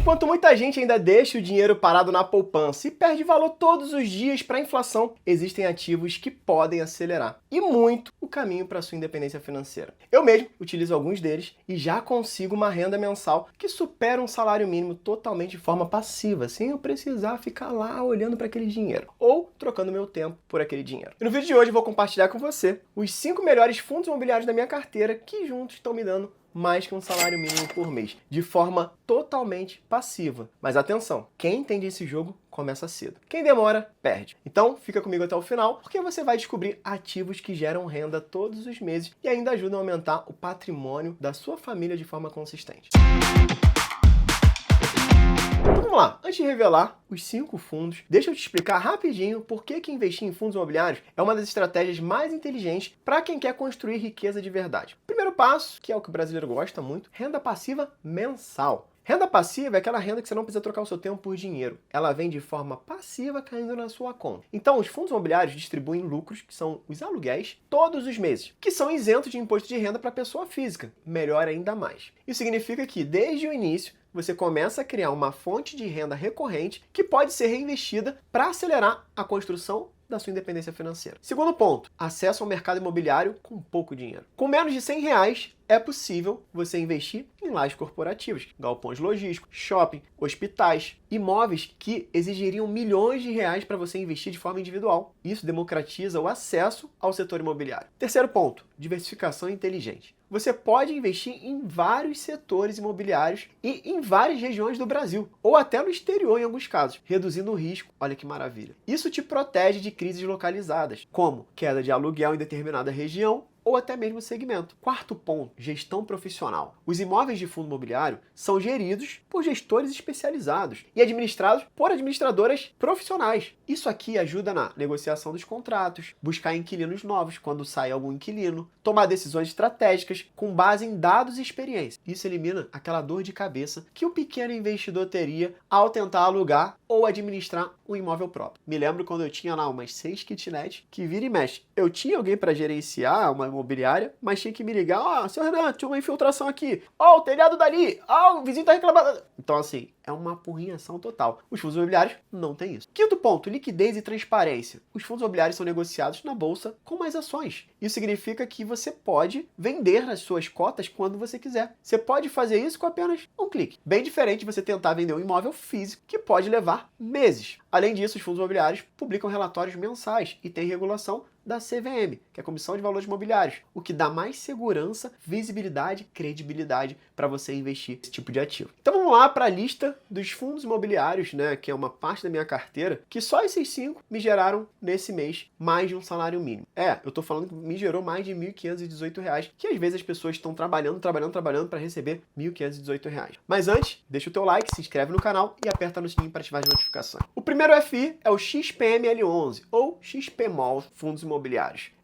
Enquanto muita gente ainda deixa o dinheiro parado na poupança e perde valor todos os dias para a inflação, existem ativos que podem acelerar e muito o caminho para sua independência financeira. Eu mesmo utilizo alguns deles e já consigo uma renda mensal que supera um salário mínimo totalmente de forma passiva, sem eu precisar ficar lá olhando para aquele dinheiro ou trocando meu tempo por aquele dinheiro. E no vídeo de hoje eu vou compartilhar com você os 5 melhores fundos imobiliários da minha carteira que juntos estão me dando mais que um salário mínimo por mês, de forma totalmente passiva. Mas atenção, quem entende esse jogo começa cedo. Quem demora, perde. Então fica comigo até o final, porque você vai descobrir ativos que geram renda todos os meses e ainda ajudam a aumentar o patrimônio da sua família de forma consistente. Então vamos lá, antes de revelar os 5 fundos, deixa eu te explicar rapidinho por que investir em fundos imobiliários é uma das estratégias mais inteligentes para quem quer construir riqueza de verdade. Primeiro passo, que é o que o brasileiro gosta muito, renda passiva mensal. Renda passiva é aquela renda que você não precisa trocar o seu tempo por dinheiro. Ela vem de forma passiva caindo na sua conta. Então, os fundos imobiliários distribuem lucros, que são os aluguéis, todos os meses, que são isentos de imposto de renda para a pessoa física. Melhor ainda mais. Isso significa que, desde o início, você começa a criar uma fonte de renda recorrente que pode ser reinvestida para acelerar a construção da sua independência financeira. Segundo ponto, acesso ao mercado imobiliário com pouco dinheiro. Com menos de R$100, é possível você investir em lajes corporativas, galpões logísticos, shopping, hospitais, imóveis que exigiriam milhões de reais para você investir de forma individual. Isso democratiza o acesso ao setor imobiliário. Terceiro ponto, diversificação inteligente. Você pode investir em vários setores imobiliários e em várias regiões do Brasil, ou até no exterior em alguns casos, reduzindo o risco. Olha que maravilha. Isso te protege de crises localizadas, como queda de aluguel em determinada região, ou até mesmo segmento. Quarto ponto, gestão profissional. Os imóveis de fundo imobiliário são geridos por gestores especializados e administrados por administradoras profissionais. Isso aqui ajuda na negociação dos contratos, buscar inquilinos novos quando sai algum inquilino, tomar decisões estratégicas com base em dados e experiência. Isso elimina aquela dor de cabeça que o pequeno investidor teria ao tentar alugar ou administrar um imóvel próprio. Me lembro quando eu tinha lá umas 6 kitnets que vira e mexe. Eu tinha alguém para gerenciar uma imobiliária, mas tinha que me ligar, seu Renan, tinha uma infiltração aqui, o telhado dali, o vizinho tá reclamando. Então assim, é uma apurrinhação total. Os fundos imobiliários não têm isso. Quinto ponto, liquidez e transparência. Os fundos imobiliários são negociados na bolsa com mais ações. Isso significa que você pode vender as suas cotas quando você quiser. Você pode fazer isso com apenas um clique. Bem diferente de você tentar vender um imóvel físico, que pode levar meses. Além disso, os fundos imobiliários publicam relatórios mensais e têm regulação da CVM, que é a Comissão de Valores Imobiliários, o que dá mais segurança, visibilidade, credibilidade para você investir nesse tipo de ativo. Então vamos lá para a lista dos fundos imobiliários, né, que é uma parte da minha carteira, que só esses 5 me geraram nesse mês mais de um salário mínimo. Eu tô falando que me gerou mais de R$ 1.518, que às vezes as pessoas estão trabalhando para receber R$ 1.518. Mas antes, deixa o teu like, se inscreve no canal e aperta no sininho para ativar as notificações. O primeiro FI é o XPML11, ou XPMOL Fundos Imobiliários.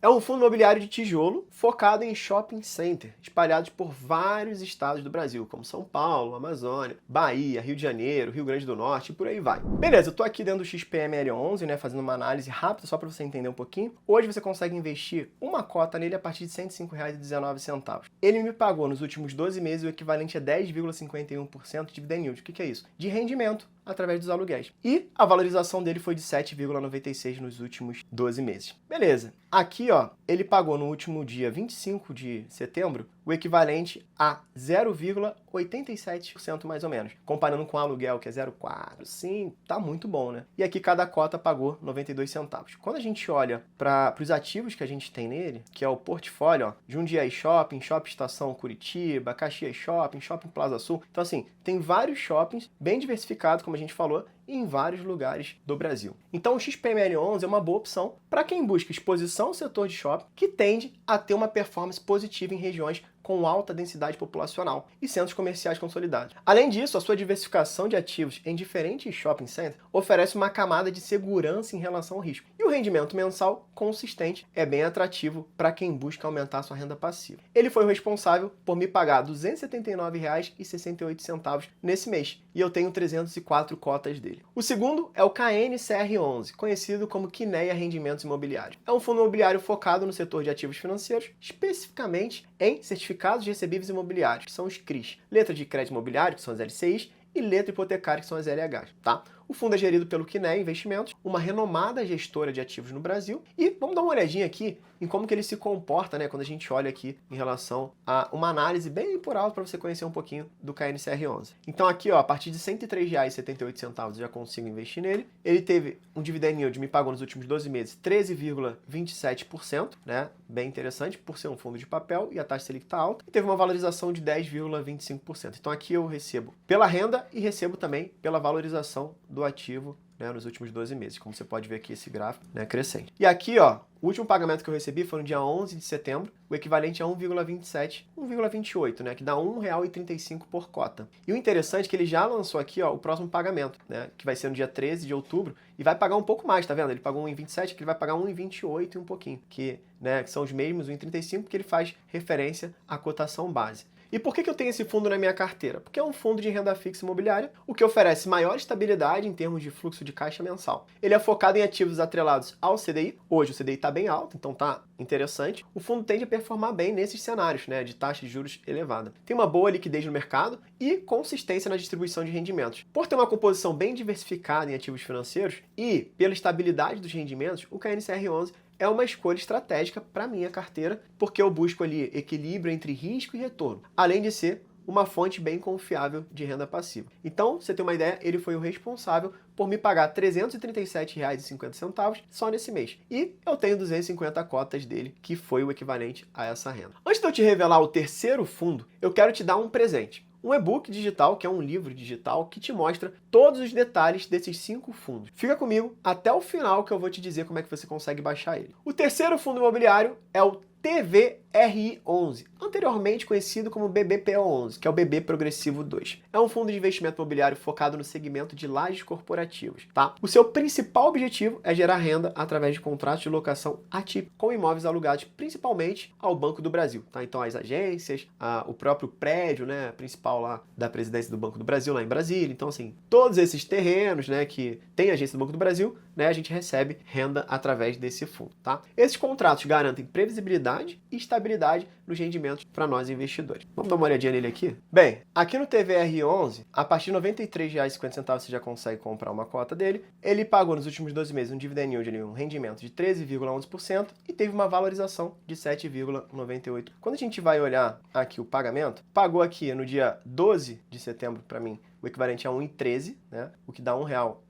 É um fundo imobiliário de tijolo focado em shopping center, espalhados por vários estados do Brasil, como São Paulo, Amazônia, Bahia, Rio de Janeiro, Rio Grande do Norte e por aí vai. Beleza, eu tô aqui dentro do XPML11, né, fazendo uma análise rápida só para você entender um pouquinho. Hoje você consegue investir uma cota nele a partir de R$ 105,19. Ele me pagou nos últimos 12 meses o equivalente a 10,51% de dividend yield. O que é isso? De rendimento através dos aluguéis. E a valorização dele foi de 7,96 nos últimos 12 meses. Beleza. Aqui, ó, ele pagou no último dia 25 de setembro o equivalente a 0,87% mais ou menos, comparando com o aluguel, que é 0,4. Sim, tá muito bom, né? E aqui cada cota pagou 92 centavos. Quando a gente olha para os ativos que a gente tem nele, que é o portfólio, ó, Jundiaí Shopping, Shopping Estação Curitiba, Caxias Shopping, Shopping Plaza Sul. Então assim, tem vários shoppings bem diversificados, como a gente falou, em vários lugares do Brasil. Então o XPML11 é uma boa opção para quem busca exposição ao setor de shopping, que tende a ter uma performance positiva em regiões com alta densidade populacional e centros comerciais consolidados. Além disso, a sua diversificação de ativos em diferentes shopping centers oferece uma camada de segurança em relação ao risco. E o rendimento mensal consistente é bem atrativo para quem busca aumentar sua renda passiva. Ele foi o responsável por me pagar R$ 279,68 nesse mês, e eu tenho 304 cotas dele. O segundo é o KNCR11, conhecido como Quineia Rendimentos Imobiliários. É um fundo imobiliário focado no setor de ativos financeiros, especificamente em certificados de recebíveis imobiliários, que são os CRIs, letra de crédito imobiliário, que são as LCIs, e letra hipotecária, que são as LHs, tá? O fundo é gerido pelo Quiné Investimentos, uma renomada gestora de ativos no Brasil. E vamos dar uma olhadinha aqui em como que ele se comporta, né, quando a gente olha aqui em relação a uma análise bem por alto para você conhecer um pouquinho do KNCR11. Então aqui, ó, a partir de R$ 103,78 já consigo investir nele. Ele teve um dividend yield, me pagou nos últimos 12 meses 13,27%, né? Bem interessante por ser um fundo de papel e a taxa Selic está alta. E teve uma valorização de 10,25%. Então aqui eu recebo pela renda e recebo também pela valorização do ativo, né, nos últimos 12 meses, como você pode ver aqui esse gráfico, né, crescente. E aqui, ó, o último pagamento que eu recebi foi no dia 11 de setembro, o equivalente a 1,27, 1,28, né, que dá R$ 1,35 por cota. E o interessante é que ele já lançou aqui, ó, o próximo pagamento, né, que vai ser no dia 13 de outubro, e vai pagar um pouco mais, tá vendo? Ele pagou 1,27, que ele vai pagar 1,28 e um pouquinho, que são os mesmos, 1,35, porque ele faz referência à cotação base. E por que eu tenho esse fundo na minha carteira? Porque é um fundo de renda fixa imobiliária, o que oferece maior estabilidade em termos de fluxo de caixa mensal. Ele é focado em ativos atrelados ao CDI. Hoje o CDI está bem alto, então tá interessante. O fundo tende a performar bem nesses cenários, né, de taxa de juros elevada. Tem uma boa liquidez no mercado e consistência na distribuição de rendimentos. Por ter uma composição bem diversificada em ativos financeiros e pela estabilidade dos rendimentos, o KNCR11 é uma escolha estratégica para minha carteira, porque eu busco ali equilíbrio entre risco e retorno, além de ser uma fonte bem confiável de renda passiva. Então, você tem uma ideia, ele foi o responsável por me pagar R$ 337,50 só nesse mês. E eu tenho 250 cotas dele, que foi o equivalente a essa renda. Antes de eu te revelar o terceiro fundo, eu quero te dar um presente. Um e-book digital, que é um livro digital, que te mostra todos os detalhes desses 5 fundos. Fica comigo até o final que eu vou te dizer como é que você consegue baixar ele. O terceiro fundo imobiliário é o TVRI11, anteriormente conhecido como BBPO11, que é o BB Progressivo 2. É um fundo de investimento imobiliário focado no segmento de lajes corporativas, tá? O seu principal objetivo é gerar renda através de contratos de locação atípicos com imóveis alugados principalmente ao Banco do Brasil, tá? Então as agências, o próprio prédio, né, principal lá da presidência do Banco do Brasil, lá em Brasília. Então assim, todos esses terrenos, né, que tem agência do Banco do Brasil, né, a gente recebe renda através desse fundo, tá? Esses contratos garantem previsibilidade e estabilidade nos rendimentos para nós investidores. Vamos dar uma olhadinha nele aqui? Bem, aqui no TVR11, a partir de R$ 93,50 você já consegue comprar uma cota dele. Ele pagou nos últimos 12 meses um dividend yield, um rendimento de 13,11% e teve uma valorização de 7,98%. Quando a gente vai olhar aqui o pagamento, pagou aqui no dia 12 de setembro para mim o equivalente a 1,13, né? O que dá R$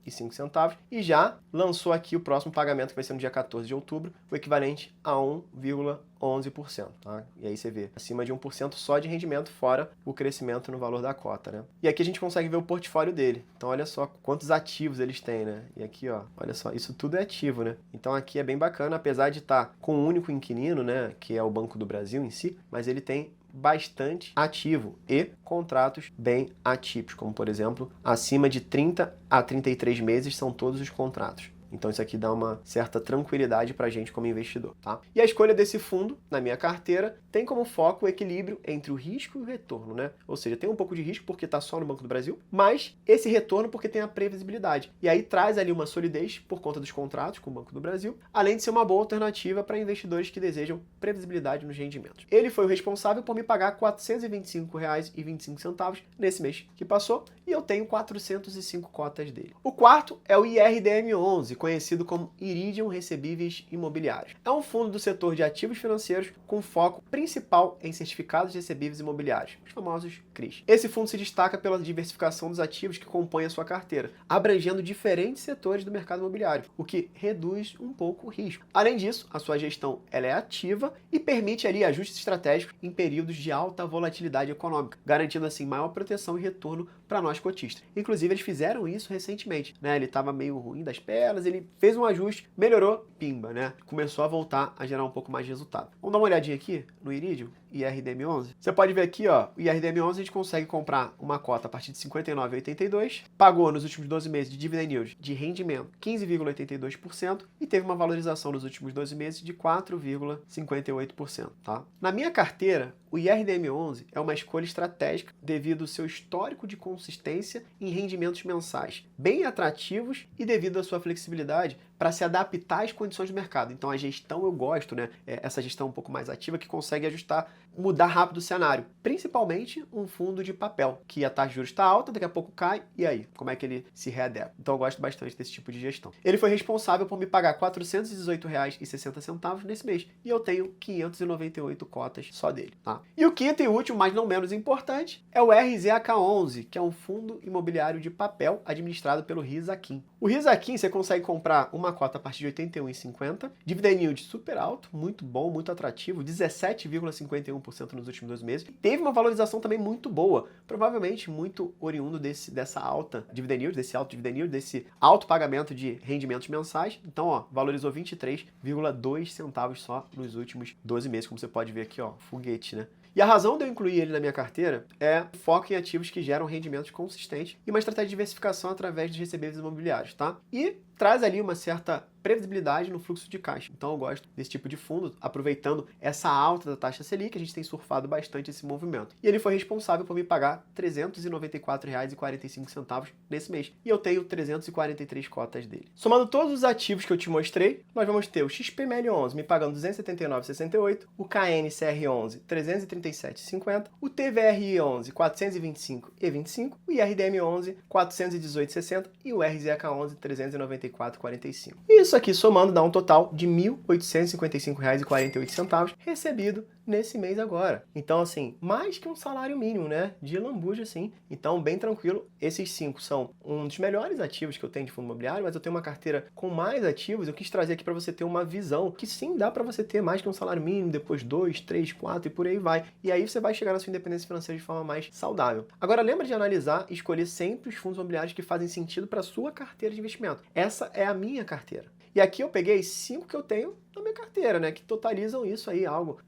1,05, e já lançou aqui o próximo pagamento, que vai ser no dia 14 de outubro, o equivalente a 1,11%, tá? E aí você vê, acima de 1% só de rendimento, fora o crescimento no valor da cota, né? E aqui a gente consegue ver o portfólio dele. Então olha só quantos ativos eles têm, né? E aqui, ó, olha só, isso tudo é ativo, né? Então aqui é bem bacana, apesar de estar com um único inquilino, né, que é o Banco do Brasil em si, mas ele tem bastante ativo e contratos bem atípicos, como por exemplo, acima de 30 a 33 meses são todos os contratos. Então isso aqui dá uma certa tranquilidade para a gente como investidor, tá? E a escolha desse fundo, na minha carteira, tem como foco o equilíbrio entre o risco e o retorno, né? Ou seja, tem um pouco de risco porque está só no Banco do Brasil, mas esse retorno porque tem a previsibilidade. E aí traz ali uma solidez por conta dos contratos com o Banco do Brasil, além de ser uma boa alternativa para investidores que desejam previsibilidade nos rendimentos. Ele foi o responsável por me pagar R$ 425,25 nesse mês que passou, e eu tenho 405 cotas dele. O quarto é o IRDM11, conhecido como Iridium Recebíveis Imobiliários. É um fundo do setor de ativos financeiros com foco principal em certificados de recebíveis imobiliários, os famosos CRIs. Esse fundo se destaca pela diversificação dos ativos que compõem a sua carteira, abrangendo diferentes setores do mercado imobiliário, o que reduz um pouco o risco. Além disso, a sua gestão ela é ativa e permite ali ajustes estratégicos em períodos de alta volatilidade econômica, garantindo assim maior proteção e retorno para nós cotistas. Inclusive, eles fizeram isso recentemente, né? Ele estava meio ruim das pernas, ele fez um ajuste, melhorou, pimba, né? Começou a voltar a gerar um pouco mais de resultado. Vamos dar uma olhadinha aqui no Iridium IRDM11? Você pode ver aqui, ó, o IRDM11 a gente consegue comprar uma cota a partir de R$ 59,82, pagou nos últimos 12 meses de dividend yield de rendimento 15,82% e teve uma valorização nos últimos 12 meses de 4,58%, tá? Na minha carteira, o IRDM11 é uma escolha estratégica devido ao seu histórico de consistência em rendimentos mensais, bem atrativos, e devido à sua flexibilidade para se adaptar às condições do mercado. Então a gestão eu gosto, né? Essa gestão um pouco mais ativa que consegue ajustar, mudar rápido o cenário. Principalmente um fundo de papel, que a taxa de juros está alta, daqui a pouco cai, e aí? Como é que ele se readapta? Então eu gosto bastante desse tipo de gestão. Ele foi responsável por me pagar R$ 418,60 nesse mês, e eu tenho 598 cotas só dele, tá? E o quinto e último, mas não menos importante, é o RZK11, que é um fundo imobiliário de papel administrado pelo Rizakin. O Rizakin você consegue comprar uma cota a partir de R$ 81,50, dividend yield super alto, muito bom, muito atrativo, 17,51% nos últimos 2 meses. Teve uma valorização também muito boa, provavelmente muito oriundo dessa alta dividend yield, desse alto dividend yield, desse alto pagamento de rendimentos mensais. Então, ó, valorizou 23,2 centavos só nos últimos 12 meses, como você pode ver aqui, ó, foguete, né? E a razão de eu incluir ele na minha carteira é foco em ativos que geram rendimentos consistentes e uma estratégia de diversificação através dos recebíveis imobiliários, tá? E traz ali uma certa previsibilidade no fluxo de caixa. Então eu gosto desse tipo de fundo, aproveitando essa alta da taxa Selic, a gente tem surfado bastante esse movimento. E ele foi responsável por me pagar R$ 394,45 nesse mês. E eu tenho 343 cotas dele. Somando todos os ativos que eu te mostrei, nós vamos ter o XPML11 me pagando R$ 279,68, o KNCR11 R$ 337,50, o TVRI11 R$ 425,25, o IRDM11 R$ 418,60 e o RZK11 R$ 394,45. Isso aqui somando dá um total de R$ 1.855,48 recebido nesse mês agora. Então, assim, mais que um salário mínimo, né? De lambuja, assim. Então, bem tranquilo. Esses 5 são um dos melhores ativos que eu tenho de fundo imobiliário, mas eu tenho uma carteira com mais ativos. Eu quis trazer aqui para você ter uma visão que sim, dá para você ter mais que um salário mínimo, depois 2, 3, 4 e por aí vai. E aí você vai chegar na sua independência financeira de forma mais saudável. Agora, lembra de analisar e escolher sempre os fundos imobiliários que fazem sentido para a sua carteira de investimento. Essa é a minha carteira. E aqui eu peguei 5 que eu tenho na minha carteira, né? Que totalizam isso aí, algo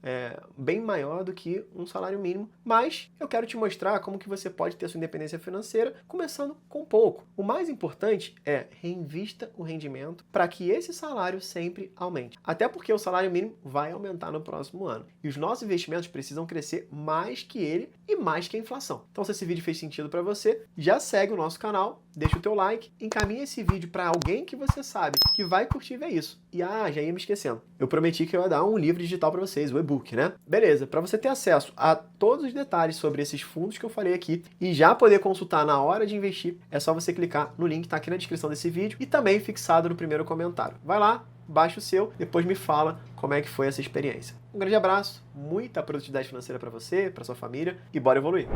bem maior do que um salário mínimo. Mas eu quero te mostrar como que você pode ter sua independência financeira começando com pouco. O mais importante é reinvista o rendimento para que esse salário sempre aumente. Até porque o salário mínimo vai aumentar no próximo ano. E os nossos investimentos precisam crescer mais que ele e mais que a inflação. Então, se esse vídeo fez sentido para você, já segue o nosso canal, deixa o teu like, encaminha esse vídeo para alguém que você sabe que vai curtir ver isso. E já ia me esquecendo. Eu prometi que eu ia dar um livro digital para vocês, o e-book, né? Beleza, para você ter acesso a todos os detalhes sobre esses fundos que eu falei aqui e já poder consultar na hora de investir, é só você clicar no link que tá aqui na descrição desse vídeo e também fixado no primeiro comentário. Vai lá, baixa o seu, depois me fala como é que foi essa experiência. Um grande abraço, muita produtividade financeira para você, para sua família e bora evoluir!